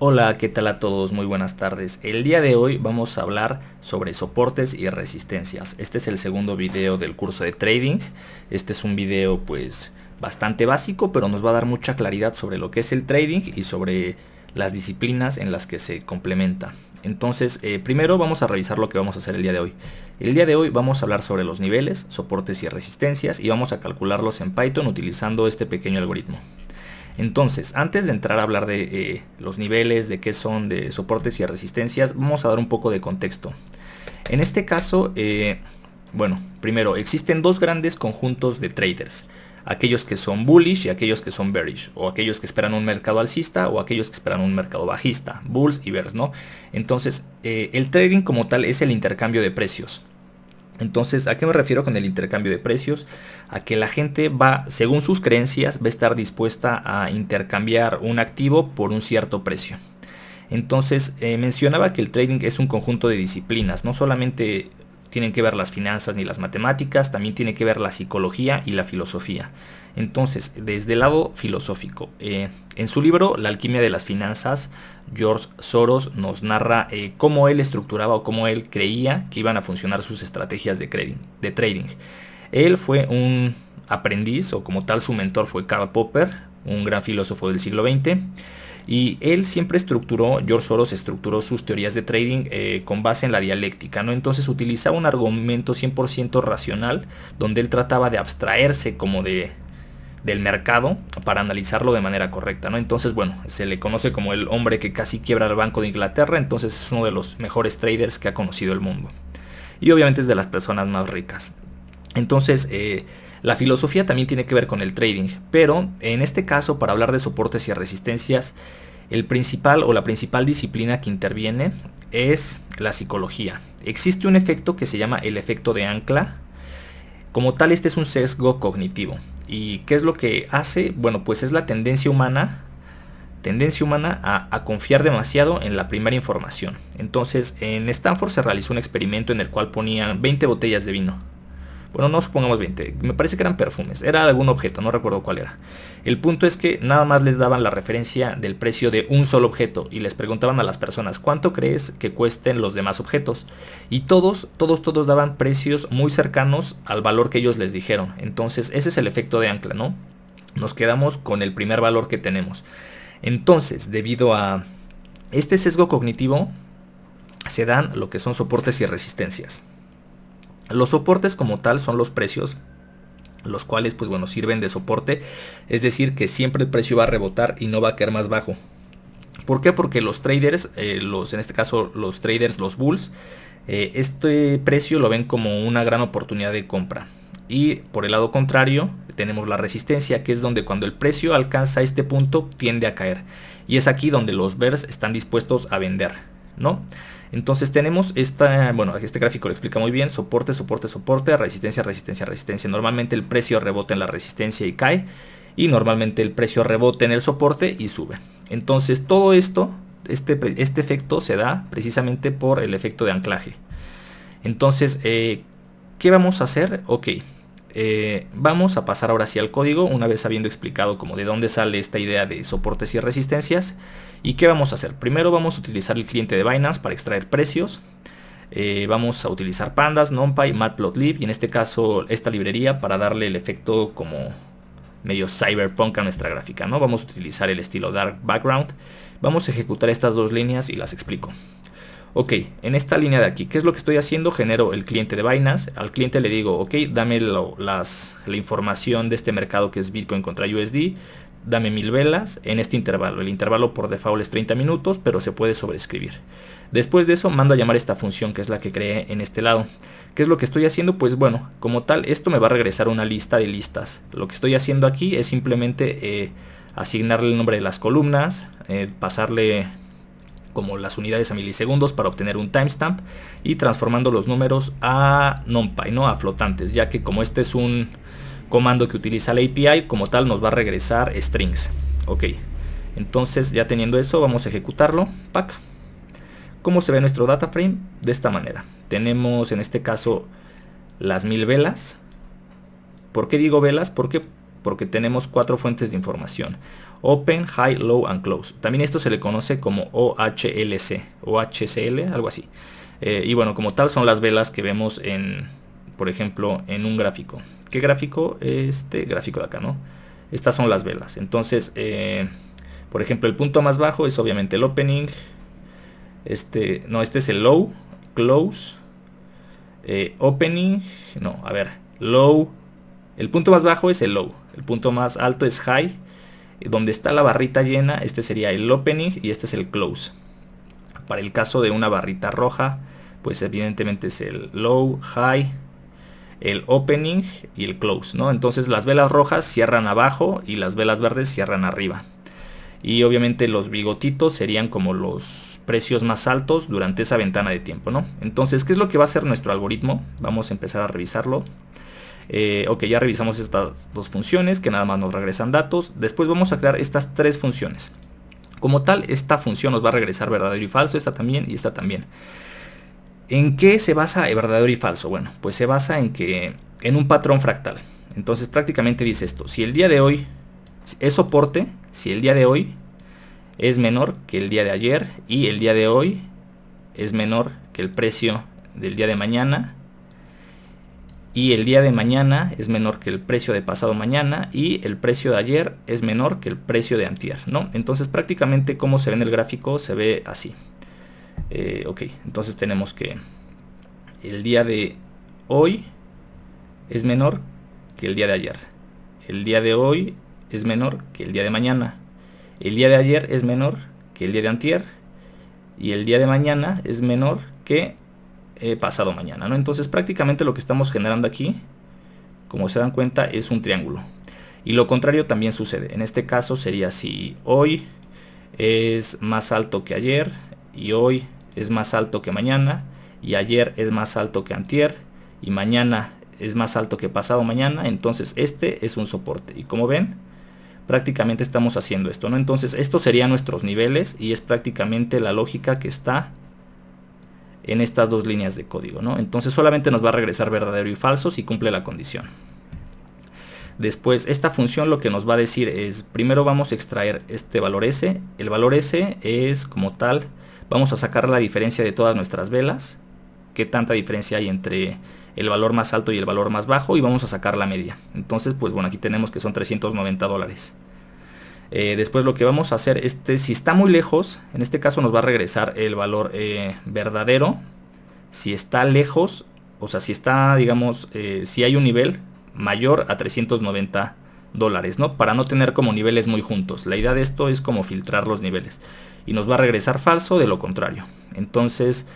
Hola, ¿qué tal a todos? Muy buenas tardes. El día de hoy vamos a hablar sobre soportes y resistencias. Este es el segundo video del curso de trading. Este es un video pues bastante básico, pero nos va a dar mucha claridad sobre lo que es el trading y sobre las disciplinas en las que se complementa. Entonces, primero vamos a revisar lo que vamos a hacer el día de hoy. El día de hoy vamos a hablar sobre los niveles, soportes y resistencias y vamos a calcularlos en Python utilizando este pequeño algoritmo. Entonces, antes de entrar a hablar de los niveles, de qué son, de soportes y resistencias, vamos a dar un poco de contexto. En este caso, bueno, primero, existen dos grandes conjuntos de traders. Aquellos que son bullish y aquellos que son bearish. O aquellos que esperan un mercado alcista o aquellos que esperan un mercado bajista. Bulls y bears, ¿no? Entonces, el trading como tal es el intercambio de precios. Entonces, ¿a qué me refiero con el intercambio de precios? A que la gente va, según sus creencias, va a estar dispuesta a intercambiar un activo por un cierto precio. Entonces, mencionaba que el trading es un conjunto de disciplinas, no solamente tienen que ver las finanzas ni las matemáticas, también tiene que ver la psicología y la filosofía. Entonces, desde el lado filosófico, en su libro La alquimia de las finanzas, George Soros nos narra cómo él estructuraba o cómo él creía que iban a funcionar sus estrategias de trading. Él fue un aprendiz, o como tal su mentor fue Karl Popper, un gran filósofo del siglo XX. Y él siempre George Soros estructuró sus teorías de trading con base en la dialéctica, ¿no? Entonces utilizaba un argumento 100% racional, donde él trataba de abstraerse como del mercado para analizarlo de manera correcta, ¿no? Entonces, bueno, se le conoce como el hombre que casi quiebra el Banco de Inglaterra, entonces es uno de los mejores traders que ha conocido el mundo. Y obviamente es de las personas más ricas. Entonces, la filosofía también tiene que ver con el trading, pero en este caso, para hablar de soportes y resistencias, el principal o la principal disciplina que interviene es la psicología. Existe un efecto que se llama el efecto de ancla. Como tal, este es un sesgo cognitivo. ¿Y qué es lo que hace? Bueno, pues es la tendencia humana a confiar demasiado en la primera información. Entonces, en Stanford se realizó un experimento en el cual ponían 20 botellas de vino. Bueno, no supongamos 20, me parece que eran perfumes, era algún objeto, no recuerdo cuál era. El punto es que nada más les daban la referencia del precio de un solo objeto y les preguntaban a las personas, ¿cuánto crees que cuesten los demás objetos? Y todos daban precios muy cercanos al valor que ellos les dijeron. Entonces ese es el efecto de ancla, ¿no? Nos quedamos con el primer valor que tenemos. Entonces, debido a este sesgo cognitivo, se dan lo que son soportes y resistencias. Los soportes como tal son los precios, los cuales pues bueno sirven de soporte, es decir que siempre el precio va a rebotar y no va a caer más bajo. ¿Por qué? Porque los traders, en este caso los traders, los bulls, este precio lo ven como una gran oportunidad de compra. Y por el lado contrario tenemos la resistencia, que es donde cuando el precio alcanza este punto tiende a caer. Y es aquí donde los bears están dispuestos a vender, ¿no? Entonces tenemos este gráfico lo explica muy bien, soporte, soporte, soporte, resistencia, resistencia, resistencia. Normalmente el precio rebota en la resistencia y cae, y normalmente el precio rebota en el soporte y sube. Entonces todo esto, este efecto se da precisamente por el efecto de anclaje. Entonces, ¿qué vamos a hacer? Ok, vamos a pasar ahora sí al código, una vez habiendo explicado como de dónde sale esta idea de soportes y resistencias. ¿Y qué vamos a hacer? Primero vamos a utilizar el cliente de Binance para extraer precios. Vamos a utilizar Pandas, NumPy, Matplotlib y en este caso esta librería para darle el efecto como medio cyberpunk a nuestra gráfica, ¿no? Vamos a utilizar el estilo Dark Background. Vamos a ejecutar estas dos líneas y las explico. Ok, en esta línea de aquí, ¿qué es lo que estoy haciendo? Genero el cliente de Binance. Al cliente le digo, ok, dame la información de este mercado que es Bitcoin contra USD. Dame 1000 velas en este intervalo. El intervalo por default es 30 minutos, pero se puede sobreescribir. Después de eso mando a llamar esta función que es la que creé en este lado. ¿Qué es lo que estoy haciendo? Pues bueno, como tal, esto me va a regresar una lista de listas. Lo que estoy haciendo aquí es simplemente asignarle el nombre de las columnas, pasarle como las unidades a milisegundos para obtener un timestamp y transformando los números a NumPy, ¿no? A flotantes, ya que como este es un comando que utiliza la API, como tal nos va a regresar strings. Ok, entonces ya teniendo eso vamos a ejecutarlo. ¡Pac! ¿Cómo se ve nuestro data frame? De esta manera. Tenemos en este caso las 1000 velas. ¿Por qué digo velas? Porque tenemos 4 fuentes de información. Open, High, Low and Close. También esto se le conoce como OHLC, OHCL, algo así. Y bueno, como tal son las velas que vemos en, por ejemplo, en un gráfico. ¿Qué gráfico? Este gráfico de acá, ¿no? Estas son las velas. Entonces, por ejemplo, el punto más bajo es obviamente el opening. Este es el low, close, opening, low. El punto más bajo es el low, el punto más alto es high. Donde está la barrita llena, este sería el opening y este es el close. Para el caso de una barrita roja, pues evidentemente es el low, high, el opening y el close, ¿no? Entonces las velas rojas cierran abajo y las velas verdes cierran arriba. Y obviamente los bigotitos serían como los precios más altos durante esa ventana de tiempo, ¿no? Entonces, ¿qué es lo que va a hacer nuestro algoritmo? Vamos a empezar a revisarlo. Ok, ya revisamos estas dos funciones que nada más nos regresan datos. Después vamos a crear estas tres funciones. Como tal, esta función nos va a regresar verdadero y falso, esta también y esta también. ¿En qué se basa el verdadero y falso? Bueno, pues se basa en un patrón fractal. Entonces prácticamente dice esto: si el día de hoy es soporte, si el día de hoy es menor que el día de ayer y el día de hoy es menor que el precio del día de mañana, y el día de mañana es menor que el precio de pasado mañana y el precio de ayer es menor que el precio de antier, ¿no? Entonces prácticamente como se ve en el gráfico se ve así. Ok, entonces tenemos que el día de hoy es menor que el día de ayer, el día de hoy es menor que el día de mañana, el día de ayer es menor que el día de antier y el día de mañana es menor que pasado mañana, ¿no? Entonces prácticamente lo que estamos generando aquí, como se dan cuenta, es un triángulo. Y lo contrario también sucede. En este caso sería si hoy es más alto que ayer y hoy es más alto que mañana y ayer es más alto que antier y mañana es más alto que pasado mañana, entonces este es un soporte. Y como ven, prácticamente estamos haciendo esto, ¿no? Entonces estos serían nuestros niveles y es prácticamente la lógica que está en estas dos líneas de código, ¿no? Entonces solamente nos va a regresar verdadero y falso si cumple la condición. Después esta función lo que nos va a decir es, primero vamos a extraer este valor S. El valor S es como tal, vamos a sacar la diferencia de todas nuestras velas, qué tanta diferencia hay entre el valor más alto y el valor más bajo, y vamos a sacar la media. Entonces pues bueno, aquí tenemos que son $390. Después lo que vamos a hacer, si está muy lejos, en este caso nos va a regresar el valor verdadero. Si está lejos, o sea, si está, digamos, si hay un nivel mayor a $390, ¿no? Para no tener como niveles muy juntos. La idea de esto es como filtrar los niveles. Y nos va a regresar falso de lo contrario. Entonces,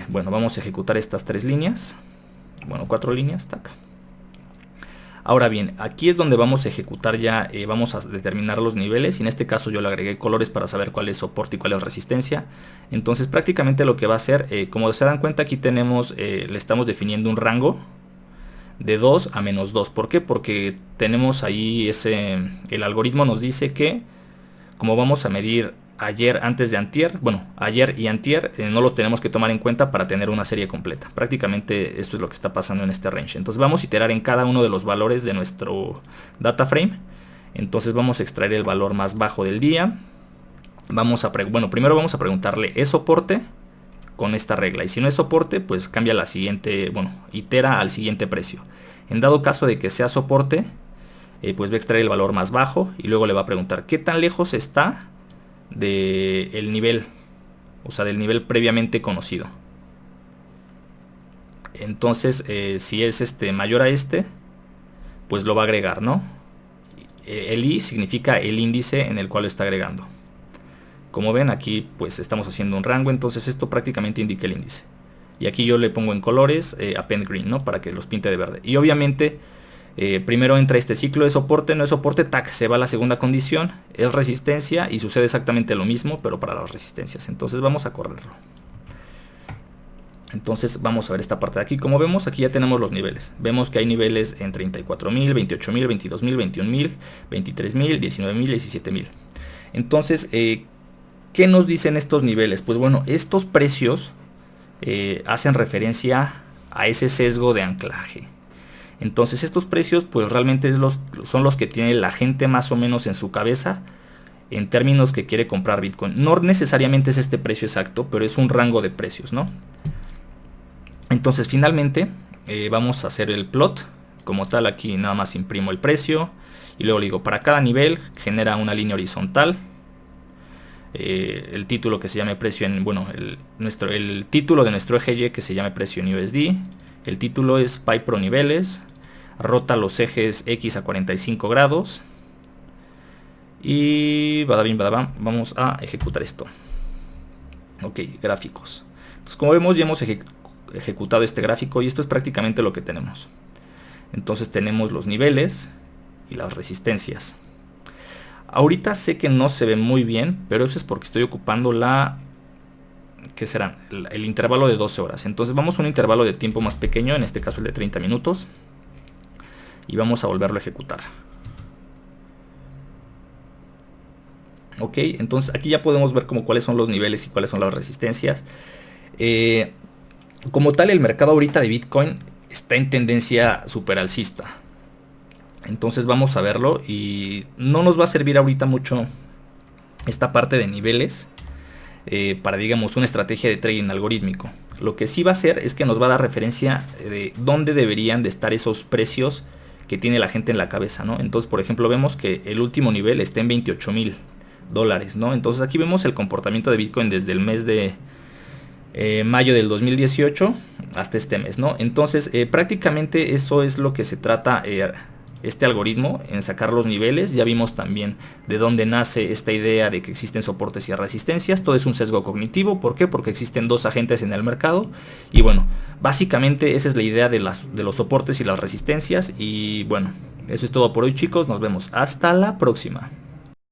bueno, vamos a ejecutar estas tres líneas. Bueno, 4 líneas, taca. Ahora bien, aquí es donde vamos a ejecutar ya, vamos a determinar los niveles, y en este caso yo le agregué colores para saber cuál es soporte y cuál es resistencia. Entonces prácticamente lo que va a hacer, como se dan cuenta, aquí tenemos, le estamos definiendo un rango de 2 a menos 2. ¿Por qué? Porque tenemos ahí el algoritmo nos dice que como vamos a medir ayer antes de antier, bueno, ayer y antier no los tenemos que tomar en cuenta para tener una serie completa. Prácticamente esto es lo que está pasando en este range. Entonces vamos a iterar en cada uno de los valores de nuestro data frame. Entonces vamos a extraer el valor más bajo del día. Primero vamos a preguntarle, ¿es soporte? Con esta regla, y si no es soporte, pues cambia la siguiente, itera al siguiente precio. En dado caso de que sea soporte, pues va a extraer el valor más bajo y luego le va a preguntar qué tan lejos está del nivel, o sea, del nivel previamente conocido. Entonces si es mayor a pues lo va a agregar, ¿no? El i significa el índice en el cual lo está agregando. Como ven, aquí pues estamos haciendo un rango, entonces esto prácticamente indica el índice. Y aquí yo le pongo en colores append green, ¿no? Para que los pinte de verde. Y obviamente primero entra este ciclo de soporte, no es soporte, tac, se va a la segunda condición, es resistencia, y sucede exactamente lo mismo, pero para las resistencias. Entonces vamos a correrlo. Entonces vamos a ver esta parte de aquí. Como vemos, aquí ya tenemos los niveles. Vemos que hay niveles en 34.000, 28.000, 22.000, 21.000, 23.000, 19.000, 17.000. Entonces, ¿qué nos dicen estos niveles? Pues bueno, estos precios hacen referencia a ese sesgo de anclaje. Entonces estos precios pues realmente son los que tiene la gente más o menos en su cabeza en términos que quiere comprar Bitcoin. No necesariamente es este precio exacto, pero es un rango de precios, ¿no? Entonces finalmente vamos a hacer el plot. Como tal, aquí nada más imprimo el precio y luego le digo, para cada nivel genera una línea horizontal. El título que se llame precio en, bueno, el título de nuestro eje Y que se llame precio en USD. El título es Pi Pro niveles. Rota los ejes X a 45 grados. Y badabim, badabam, vamos a ejecutar esto. Ok, gráficos. Entonces, como vemos, ya hemos ejecutado este gráfico y esto es prácticamente lo que tenemos. Entonces tenemos los niveles y las resistencias. Ahorita sé que no se ve muy bien, pero eso es porque estoy ocupando ¿qué será? El intervalo de 12 horas. Entonces vamos a un intervalo de tiempo más pequeño, en este caso el de 30 minutos. Y vamos a volverlo a ejecutar. Ok, entonces aquí ya podemos ver cuáles son los niveles y cuáles son las resistencias. Como tal, el mercado ahorita de Bitcoin está en tendencia super alcista. Entonces vamos a verlo y no nos va a servir ahorita mucho esta parte de niveles para, digamos, una estrategia de trading algorítmico. Lo que sí va a hacer es que nos va a dar referencia de dónde deberían de estar esos precios que tiene la gente en la cabeza, ¿no? Entonces, por ejemplo, vemos que el último nivel está en $28,000, ¿no? Entonces aquí vemos el comportamiento de Bitcoin desde el mes de mayo del 2018 hasta este mes, ¿no? Entonces prácticamente eso es lo que se trata este algoritmo, en sacar los niveles. Ya vimos también de dónde nace esta idea de que existen soportes y resistencias. Todo es un sesgo cognitivo. ¿Por qué? Porque existen dos agentes en el mercado. Y bueno, básicamente esa es la idea de los soportes y las resistencias. Y bueno, eso es todo por hoy, chicos. Nos vemos hasta la próxima.